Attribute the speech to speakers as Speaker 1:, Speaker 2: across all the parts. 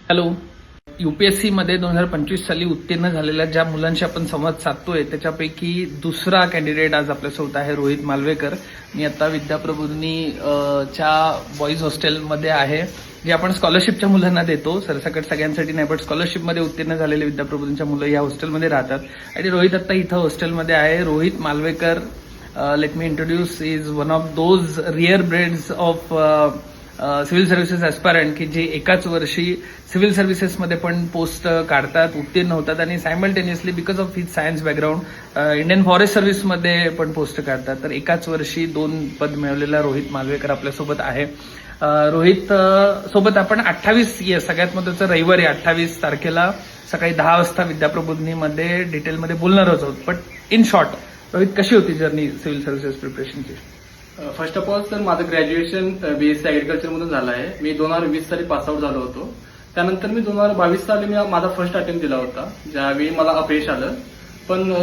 Speaker 1: Hello. UPSC मध्ये 2025 साली उत्तीर्ण झालेल्या ज्या मुलांशी आपण संवाद साधतोय त्याच्यापैकी दुसरा कॅन्डिडेट आज आपल्यासोबत आहे रोहित मालवेकर. मी आता विद्याप्रबोधिनी च्या बॉईज हॉस्टेलमध्ये आहे, जे आपण स्कॉलरशिपच्या मुलांना देतो. सरसकट सगळ्यांसाठी नाही, पण स्कॉलरशिपमध्ये उत्तीर्ण झालेले विद्याप्रबोधिनीच्या मुलं या हॉस्टेलमध्ये राहतात आणि रोहित आता इथं हॉस्टेलमध्ये आहे. Rohit Malvekar, let me introduce, is one of those rare breeds of civil services aspirant की जे एकाच वर्षी सिव्हिल सर्व्हिसेसमध्ये पण पोस्ट काढतात, उत्तीर्ण होतात आणि simultaneously because of his science background Indian forest सर्व्हिसमध्ये पण पोस्ट काढतात. तर एकाच वर्षी 2 पद मिळवलेला रोहित मालवेकर आपल्यासोबत आहे. रोहित सोबत आपण 28 सगळ्यात महत्त्वाचं रविवारी 28 तारखेला सकाळी 10 वाजता विद्याप्रबोधिनीमध्ये डिटेलमध्ये बोलणार आहोत. बट इन शॉर्ट, रोहित, कशी होती जर्नी सिव्हिल सर्व्हिसेस प्रिपरेशनची?
Speaker 2: फर्स्ट ऑफ ऑल सर, माझं ग्रॅज्युएशन बीएससी अॅग्रिकल्चर मधून झालं आहे. मी 2020 साली पासआउट झालो होतो. त्यानंतर मी 2022 साली मी माझा फर्स्ट अटेम्प्ट दिला होता, ज्यावेळी मला अपयश आलं. पण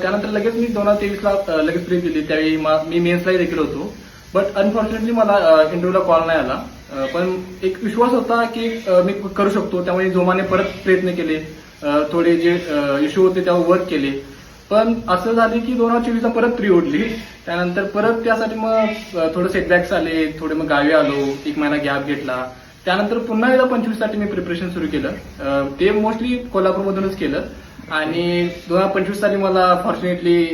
Speaker 2: त्यानंतर लगेच मी 2023ला लगेच प्री दिली. त्यावेळी मी मेन्सलाही देखील होतो. बट अनफॉर्च्युनेटली मला इंटरव्ह्यूला कॉल नाही आला. पण एक विश्वास होता की मी करू शकतो. त्यामुळे जोमाने परत प्रयत्न केले, थोडे जे इश्यू होते त्यावर वर्क केले. पण असं झाले की 2024ला परत प्री ओढली. त्यानंतर परत त्यासाठी मग थोडं सेटबॅक्स आले, थोडे मग गावी आलो, 1 महिना गॅप घेतला. त्यानंतर पुन्हा एकदा 25 साठी मी प्रिपरेशन सुरू केलं. ते मोस्टली कोल्हापूरमधूनच केलं आणि 2025 साली मला फॉर्च्युनेटली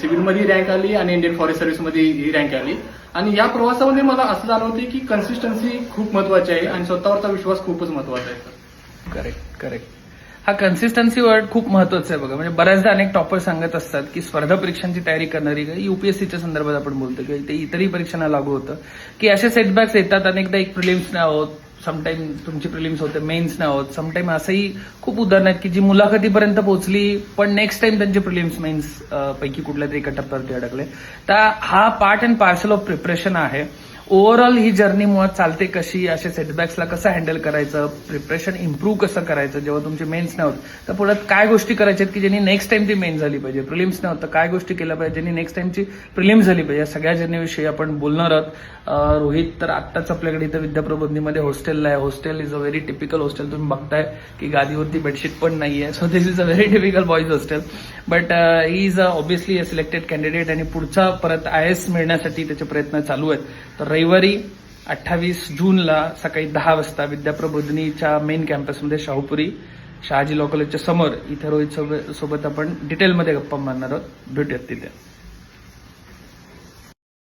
Speaker 2: सिव्हिलमध्ये रँक आली आणि इंडियन फॉरेस्ट सर्व्हिसमध्ये ही रँक आली. आणि या प्रवासामध्ये मला असं जाणवते की कन्सिस्टन्सी खूप महत्वाची आहे आणि स्वतःवरचा विश्वास खूपच महत्वाचा आहे.
Speaker 1: करेक्ट. हा कन्सिस्टन्सी वर्ड खूप महत्वाचा आहे बघा. म्हणजे बऱ्याचदा अनेक टॉपर सांगत असतात की स्पर्धा परीक्षांची तयारी करणारी, यूपीएससीच्या संदर्भात आपण बोलतो किंवा ते इतरही परीक्षांना लागू होतं की असे सेटबॅक्स येतात. अनेकदा एक प्रिलिम्स नाही होत, समटाईम तुमची प्रिलिम्स होते, मेन्स नाही होत. समटाईम असंही खूप उदाहरण आहेत की जी मुलाखतीपर्यंत पोहोचली पण नेक्स्ट टाइम त्यांचे प्रिलिम्स मेन्स पैकी कुठल्या तरी एका टप्प्यावरती अडकले. तर हा part and parcel of preparation आहे. ओव्हरऑल ही जर्नी मुळात चालते कशी, अशा सेटबॅक्सला कसं हँडल करायचं, प्रिपरेशन इम्प्रूव्ह कसं करायचं जेव्हा तुमचे मेन्स नाही होत, तर पुढे काय गोष्टी करायच्या आहेत की ज्यांनी नेक्स्ट टाइम ती मेन झाली पाहिजे. प्रिलिम्स नाही होत तर काय गोष्टी केल्या पाहिजे ज्यांनी नेक्स्ट टाइमची प्रिलिम्स झाली पाहिजे, या सगळ्या जर्नीविषयी आपण बोलणार आहोत. रोहित तर आत्ताच आपल्याकडे इथं विद्याप्रबोधिनीमध्ये हॉस्टेलला आहे. Hostel is a very typical hostel. तुम्ही बघताय की गादीवरती बेडशीट पण नाहीये. So this is a very typical boys hostel. But he is obviously a selected candidate आणि पुढचा परत IAS मिळण्यासाठी त्याचे प्रयत्न चालू आहेत. तर रविवारी 28 जूनला सकाळी 10 वाजता विद्याप्रबोधिनीच्या मेन कॅम्पसमध्ये शाहूपुरी शहाजी लॉ कॉलेजच्या समोर इथे रोहित सोबत आपण डिटेलमध्ये गप्पा मारणार आहोत. भेटूयात तिथे.